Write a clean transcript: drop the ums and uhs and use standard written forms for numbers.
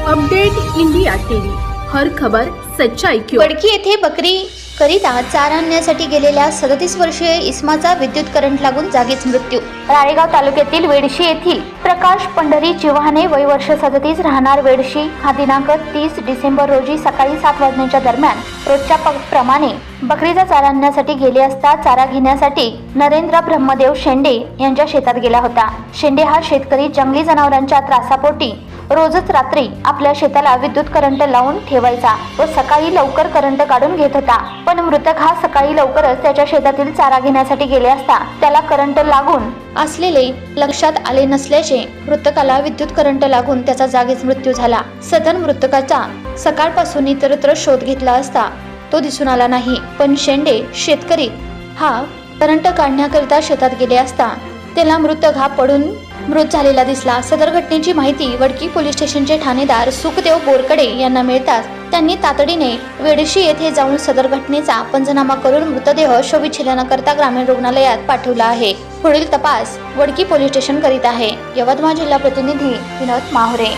Update India TV, हर खबर सच्चाई की ओर। वडकी येथे बकरी करिता चारा आणण्यासाठी गेलेल्या 37 वर्षीय इस्माचा विद्युत करंट लागून जागीच मृत्यू। राळेगाव तालुक्यातील वेडशी येथील प्रकाश पंढरी चिव्हाणे वय वर्ष 37 राहणार वेडशी हा दिनांक 30 डिसेंबर रोजी सकाळी 7 वाजण्याच्या दरम्यान रोजच्या प्रमाणे बकरीचा चारा आणण्यासाठी गेले असता चारा घेण्यासाठी नरेंद्र ब्रह्मदेव शेंडे यांच्या शेतात गेला होता। शेंडे हा शेतकरी जंगली जनावरांच्या त्रासापोटी रोजच रात्री आपल्या शेताला विद्युत करंट लावून ठेवायचा व सकाळी लवकर करंट काढून घेत होता। पण मृतक हा सकाळी लवकरच त्याच्या शेतातील चारा घेण्यासाठी गेले असता त्याला करंट लागून असलेले लक्षात आले नसल्याचे मृतकाला विद्युत करंट लागून त्याचा जागीच मृत्यू झाला। सदर मृतकाचा सकाळपासून इतरत्र शोध घेतला असता तो दिसून आला नाही, पण शेंडे शेतकरी हा करंट काढण्याकरिता शेतात गेले असता त्याला मृतक हा पडून मृत झालेला दिसला। सदर घटनेची माहिती वडकी पोलीस स्टेशनचे ठाणेदार सुखदेव बोरकडे यांना मिळताच त्यांनी तातडीने वेडशी येथे जाऊन सदर घटनेचा पंचनामा करून मृतदेह शवविच्छेदनाकरता ग्रामीण रुग्णालयात पाठवला आहे। पुढील तपास वडकी पोलीस स्टेशन करीत आहे। यवतमाळ जिल्हा प्रतिनिधी विनोद माहुरे।